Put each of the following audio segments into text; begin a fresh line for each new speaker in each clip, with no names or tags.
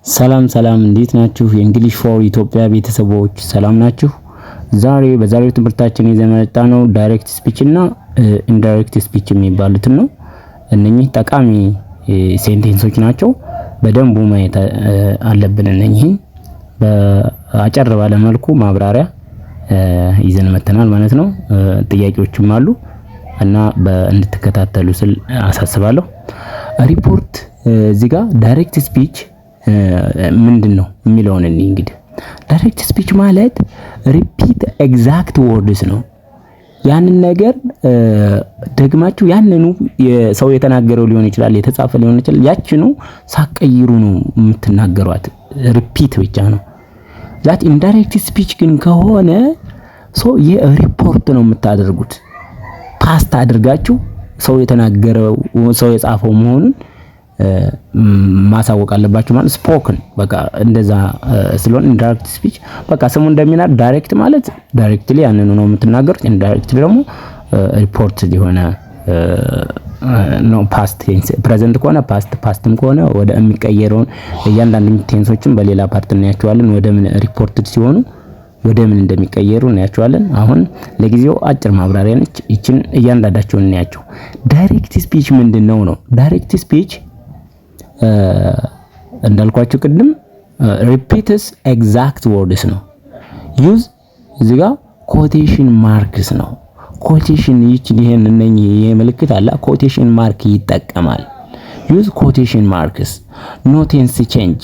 ሰላም እንዴት ናችሁ? የእንግሊሽ ፎር ኢትዮጵያ ቤተሰቦች ሰላም ናችሁ? በዛሬው ትምህርታችን ይዘን የመጣነው ዳይሬክት ስፒች እና ኢንዳይሬክት ስፒች የሚባሉትን ነው። እነኚህ ጠቃሚ ሴንቴንሶች ናቸው። በደንቡ ማየት አለብን። እነኚህን በአጭር ባለ መልኩ ማብራሪያ ይዘን መተናል ማለት ነው። ጥያቄዎችም አሉ እና እንድትከታተሉ ስል አሳስባለሁ። ሪፖርት እዚህ ጋር ዳይሬክት ስፒች ምንድነው የሚለውን እንግዲህ ዳይሬክት ስፒች ማለት ሪፒት ኤግዛክት ወርድስ ነው። ያንን ነገር ደግማችሁ ያንኑ ሰው የተናገረው ሊሆን ይችላል፣ የተጻፈ ሊሆን ይችላል። ያችኑ ሳቀይሩ ነው የምትናገሯት። ሪፒት ብቻ ነው። ዛት ኢንዳይሬክት ስፒች ግን ከሆነ የሪፖርት ነው የምታደርጉት። ፓስት አድርጋችሁ ሰው የተናገረው ሰው የጻፈው መሆኑን ማሳወቅ አለባችሁ ማለት ስፖክን በቃ እንደዛ ስለሆነ ኢንዳይሬክት ስፒች በቃ ስሙ እንደሚናገር ዳይሬክት ማለት ዳይሬክትሊ ያንኑ ነው የምትናገሩት። ኢንዳይሬክትሊ ደግሞ ሪፖርት ሊሆነ ነው። ፓስት ቴንስ ፕሬዘንት ከሆነ ፓስትም ከሆነ ወደ የሚቀየረውን እያንዳንዱ ቴንሶችን በሌላ ፓርት እናያቸዋለን። ወደ ምን ሪፖርትድ ሲሆኑ ወደ ምን እንደሚቀየሩ እናያቸዋለን። አሁን ለጊዜው አጭር ማብራሪያ ነች። ይችን እያንዳንዳቸውን እናያቸው። ዳይሬክት ስፒች ምንድነው ነው? ዳይሬክት ስፒች እንዳልኳችሁ ቅድም ሪፒትስ ኤግዛክት ወርድስ ነው። ዩዝ እዚህ ጋር ኮቴሽን ማርክስ ነው። ኮቴሽን ይሄ ምልክት አለ። ኮቴሽን ማርክ ይጠቀማል። ዩዝ ኮቴሽን ማርክስ። ኖ ቴንስ ቼንጅ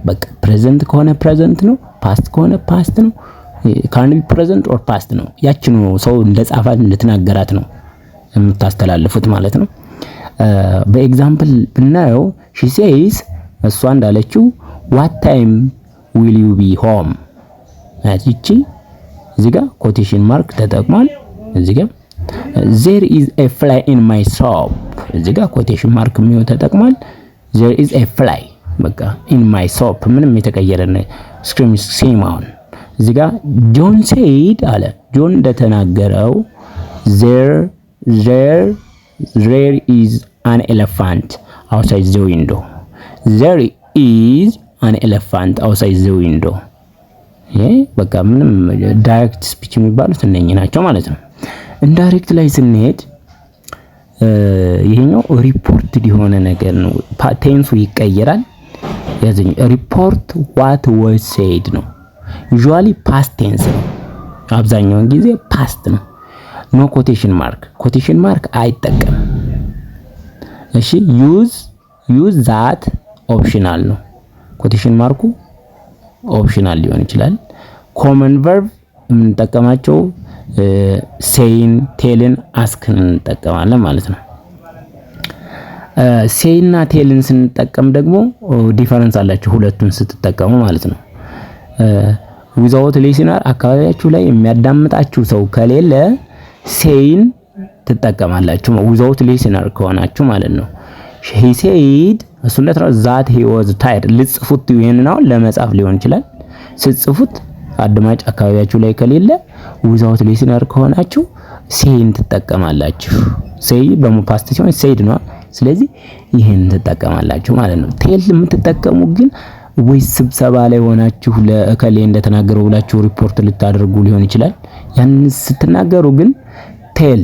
በቃ ፕሬዘንት ከሆነ ፕሬዘንት ነው፣ ፓስት ከሆነ ፓስት ነው። ካን ቢ ፕሬዘንት ኦር ፓስት ነው። ያችኑ ሰው እንደጻፋት እንድትናገራት ነው የምታስተላልፉት ማለት ነው። በኤግዛምፕል ብናየው ሺ ሴይስ እሷ እንዳለችው what time will you be home? እቺ እዚህ ጋር ኮቴሽን ማርክ ተጠቅሟል። እዚህ ጋር there is a fly in my shop እዚህ ጋር ኮቴሽን ማርክ የሚው ተጠቅሟል። there is a fly በቃ in my shop ምንም የተቀየረ ነው። ስክሪም ሴማውን እዚህ ጋር ጆን said አለ ጆን እንደተናገረው there is an elephant outside the window. There is an elephant outside the window. በቃ ምንም ዳይሬክት ስፒች የሚባሉት እነኚህ ናቸው ማለት ነው። ኢንዳይሬክት ላይ ስንሄድ ይሄኛው ሪፖርትድ የሆነ ነገር ነው። ቴንሱ ይቀየራል። ያዘኝ ሪፖርት what was said ነው። ዩዥዋሊ ፓስት ቴንስ ነው። አብዛኛውን ጊዜ ፓስት ነው። ኖ ኮቴሽን ማርክ አይጠቀም። እሺ ዩዝ ዛት ኦፕሽናል ነው። ኮቴሽን ማርኩ ኦፕሽናል ሊሆን ይችላል። ኮመን ቨርብ የምንጠቀማቸው ሴይን፣ ቴልን፣ አስክን እንጠቀማለን ማለት ነው። ሴይና ቴልን ስንጠቀም ደግሞ ዲፈረንስ አላቸው ሁለቱን ስትጠቀሙ ማለት ነው። ዊዛውት ሊስነር አካባቢያችሁ ላይ የሚያዳምጣችሁ ሰው ከሌለ ሴይን ትጠቀማላችሁ ዊዛውት ሊስነር ከሆናችሁ ማለት ነው። ሂ ሴድ እሱ ለተራ ዛት ሂ ዋዝ ታይርድ ልጽፉት ይሄንን አሁን ለመጻፍ ሊሆን ይችላል። ስትጽፉት አድማጭ አካባቢያችሁ ላይ ከሌለ ዊዛውት ሊስነር ከሆናችሁ ሴይን ትጠቀማላችሁ። ሴይ በሙፓስት ሲሆን ሴድ ነው። ስለዚህ ይሄን ትጠቀማላችሁ ማለት ነው። ቴል የምትጠቀሙ ግን ወይ ስብሰባ ላይ ሆናችሁ ለእከሌ እንደተናገረው ብላችሁ ሪፖርት ልታደርጉ ሊሆን ይችላል። ያን ስትናገሩ ግን ቴል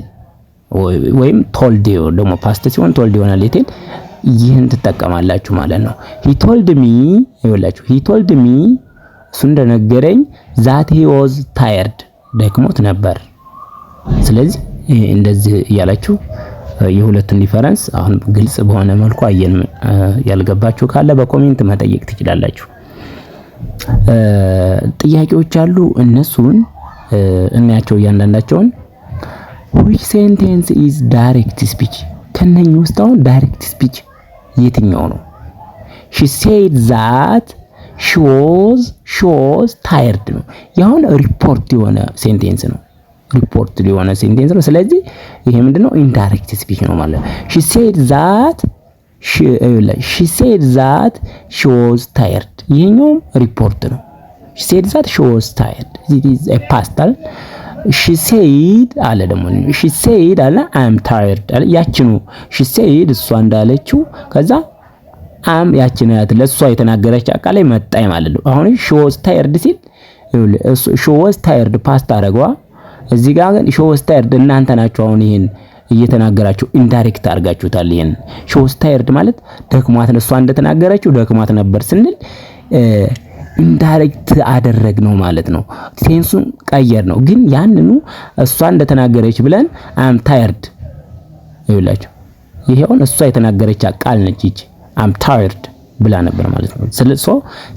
ወይም ቶልድ ደግሞ ፓስት ሲሆን ቶልድ ይሆናል። ቴል ይህን ትጠቀማላችሁ ማለት ነው። ሂ ቶልድ ሚ ይኸውላችሁ ሂ ቶልድ ሚ እሱ እንደነገረኝ ዛት ሂ ዋዝ ታየርድ ደክሞት ነበር። ስለዚህ እንደዚህ እያላችሁ የሁለቱን ዲፈረንስ አሁን ግልጽ በሆነ መልኩ አየን። ያልገባችሁ ካለ በኮሜንት መጠየቅ ትችላላችሁ። ጥያቄዎች አሉ፣ እነሱን እናያቸው እያንዳንዳቸውን። which sentence is direct speech? ከነኚህ ውስጥ አሁን ዳይሬክት ስፒች የትኛው ነው? she said that she was tired ነው። ያሁን ሪፖርት የሆነ ሴንቴንስ ነው። ስለዚህ ይሄ ምንድነው? ኢንዳይሬክት ስፒች ነው ማለት ነው። she said that she was tired ይሄኛው ሪፖርት ነው። she said that she was tired it is a past she said አለ ደግሞ she said አለ I am tired አለ ያችኑ she said እሷ እንዳለችው ከዛ አም ያችን አያት ለሷ የተናገረች ቃል ላይ መጣይ ማለት ነው። አሁን ሺ ዋዝ ታየርድ ሲል ሺ ዋዝ ታየርድ ፓስት አደረገዋ። እዚህ ጋር ግን ሺ ዋዝ ታየርድ እናንተ ናችሁ አሁን ይሄን እየተናገራችሁ ኢንዳይሬክት አድርጋችሁታል። ይሄን ሺ ዋዝ ታየርድ ማለት ደክሟት ለሷ እንደተናገረችው ደክሟት ነበር ስንል ኢንዳይሬክት አደረግ ነው ማለት ነው። ሴንሱን ቀየር ነው። ግን ያንኑ እሷ እንደተናገረች ብለን አም ታየርድ ይላችሁ ይሄውን እሷ የተናገረች ቃል ነች ይቺ አም ታየርድ ብላ ነበር ማለት ነው።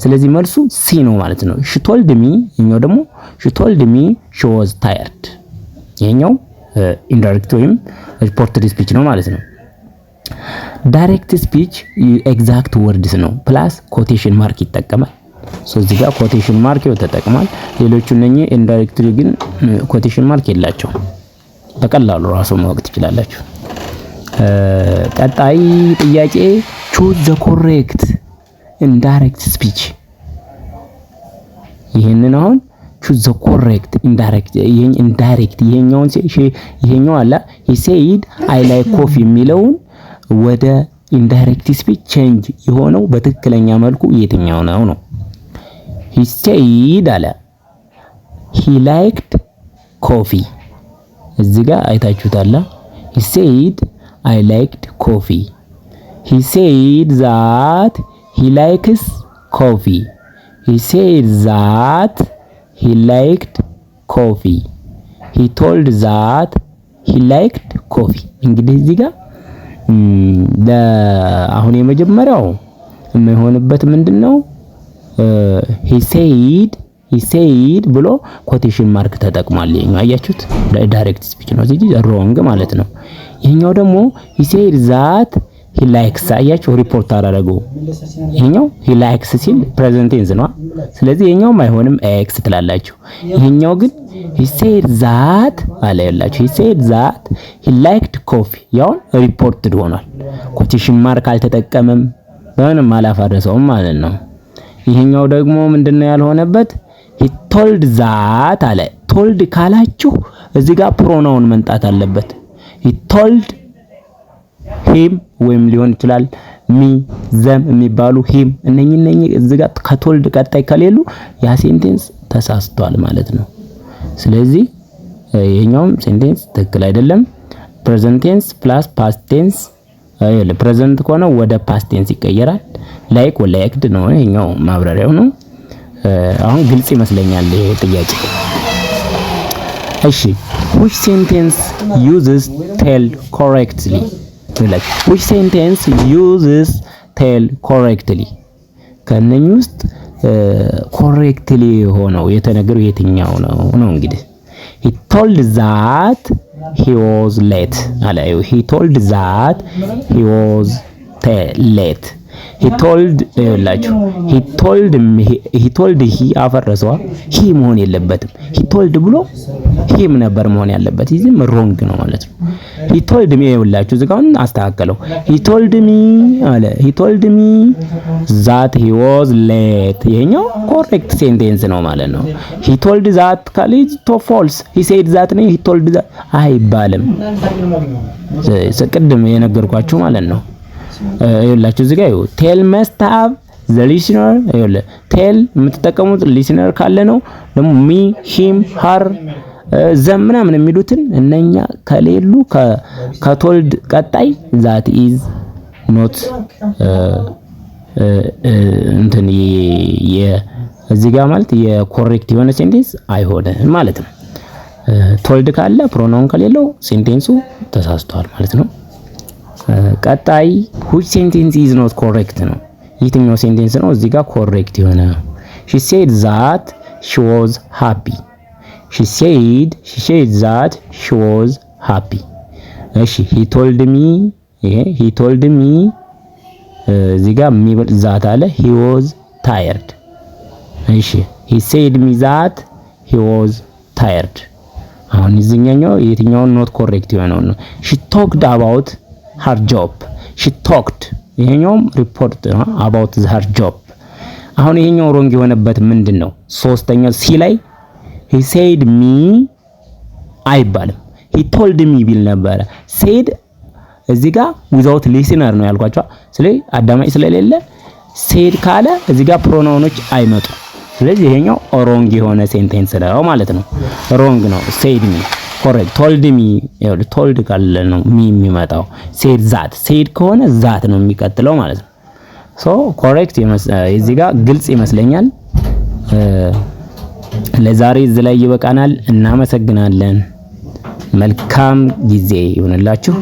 ስለዚህ መልሱ ሲ ነው ማለት ነው። ሺ ቶልድ ሚ ይሄኛው ደግሞ ሺ ቶልድ ሚ ሺ ዋዝ ታየርድ ይሄኛው ኢንዳይሬክት ወይም ሪፖርትድ ስፒች ነው ማለት ነው። ዳይሬክት ስፒች ኤግዛክት ወርድስ ነው ፕላስ ኮቴሽን ማርክ ይጠቀማል። እዚህ ጋር ኮቴሽን ማርክ ተጠቅሟል። ሌሎቹ እነኚህ ኢንዳይሬክትሊ ግን ኮቴሽን ማርክ የላቸውም። በቀላሉ ራሱ ማወቅ ትችላላችሁ። ቀጣይ ጥያቄ choose the correct indirect speech። ይሄንን አሁን choose the correct indirect ይሄኛው አለ he said I like coffee የሚለውን ወደ ኢንዳይሬክት ስፒች ቼንጅ የሆነው በትክክለኛ መልኩ የትኛው ነው? he said አለ he liked coffee እዚህ ጋር አይታችሁታል። he said I liked coffee. He said that he likes coffee. He said that he liked coffee. He told that he liked coffee. እንግዲህ እዚህ ጋር አሁን የመጀመሪያው የማይሆንበት ምንድነው? he said ብሎ ኮቴሽን ማርክ ተጠቅሟል። ይሄኛው አያችሁት ዳይሬክት ስፒች ነው እዚህ ሮንግ ማለት ነው። ይሄኛው ደግሞ he said that he likes አያችሁ ሪፖርት አደረገው። ይሄኛው he likes ሲል ፕሬዘንት ቴንስ ነው። ስለዚህ ይሄኛውም አይሆንም ኤክስ ትላላችሁ። ይሄኛው ግን he said that አለ ያላችሁ he said that he liked coffee ያው ሪፖርትድ ሆኗል። ኮቴሽን ማርክ አልተጠቀመም ምንም አላፈረሰውም ማለት ነው። ይሄኛው ደግሞ ምንድነው ያልሆነበት? he told that አለ told ካላችሁ እዚህ ጋር ፕሮናውን መንጣት አለበት። he told him ወይም ሊሆን ይችላል me them የሚባሉ him እነኚህ እዚህ ጋር ከቶልድ ቀጣይ ከሌሉ ያ ሴንቴንስ ተሳስቷል ማለት ነው። ስለዚህ ይሄኛውም ሴንቴንስ ትክክል አይደለም። ፕሬዘንት ቴንስ ፕላስ ፓስት ቴንስ ፕሬዘንት ከሆነ ወደ ፓስት ቴንስ ይቀየራል። ላይክ ወላ ያክድ ነው ይሄኛው ማብራሪያው ነው። አሁን ግልጽ ይመስለኛል ይሄ ጥያቄ። እሺ which sentence uses tell correctly? which sentence uses tell correctly? ከነኚህ ውስጥ ኮሬክትሊ ሆነው የተነገረው የትኛው ነው እንግዲህ he told that he was late አለ he told that he was late he told ላችሁ he told he አፈረሰዋ he መሆን የለበትም he told ብሎ him ነበር መሆን ያለበት ይዝም ሮንግ ነው ማለት ነው። he told me ይኸውላችሁ ዝጋውን አስተካከለው he told me አለ he told me that he was late ይሄኛው ኮሬክት ሴንቴንስ ነው ማለት ነው። he told that ካሊዝ to false he said that ነው he told that አይባልም። ቅድም የነገርኳችሁ ማለት ነው። ይኸውላችሁ እዚህ ጋር ይኸው ቴል መስት ሃቭ ዘ ሊስነር ይኸውልህ ቴል የምትጠቀሙት ሊስነር ካለ ነው። ደግሞ ሚ ሂም ሃር ዘም ምናምን የሚሉትን እነኛ ከሌሉ ከቶልድ ቀጣይ ዛት ኢዝ ኖት እንትን እዚህ ጋር ማለት የኮሬክት የሆነ ሴንቴንስ አይሆንም ማለት ነው። ቶልድ ካለ ፕሮናውን ከሌለው ሴንቴንሱ ተሳስቷል ማለት ነው። ቀጣይ which sentence is not correct ነው። የትኛው ሴንቴንስ ነው እዚህ ጋር ኮሬክት የሆነ? she said that she was happy. she said that she was happy. እሺ he told me he told me እዚህ ጋር የሚበል ዛት አለ he was tired. እሺ he said me that he was tired። አሁን እዚህኛው የትኛው ኖት ኮሬክት የሆነው ነው? she talked about her job. she talked ይሄኛውም ሪፖርት about her job። አሁን ይሄኛው ሮንግ የሆነበት ምንድነው? ሶስተኛው ሲ ላይ he said me አይባልም he told me ቢል ነበረ። said እዚህ ጋር ዊዛውት ሊስነር ነው ያልኳቸው። ስለዚህ አዳማጭ ስለሌለ ሴድ ካለ እዚህ ጋር ፕሮናውኖች አይመጡም። ስለዚህ ይሄኛው ሮንግ የሆነ ሴንቴንስ ነው ማለት ነው። ሮንግ ነው። ሴድ ሚ ኮሬክት። ቶልድ ሚ ቶልድ ካለ ነው ሚ የሚመጣው። ሴድ ዛት ሴድ ከሆነ ዛት ነው የሚቀጥለው ማለት ነው። ሶ ኮሬክት እዚህ ጋር ግልጽ ይመስለኛል። ለዛሬ እዚህ ላይ ይበቃናል። እናመሰግናለን። መልካም ጊዜ ይሁንላችሁ።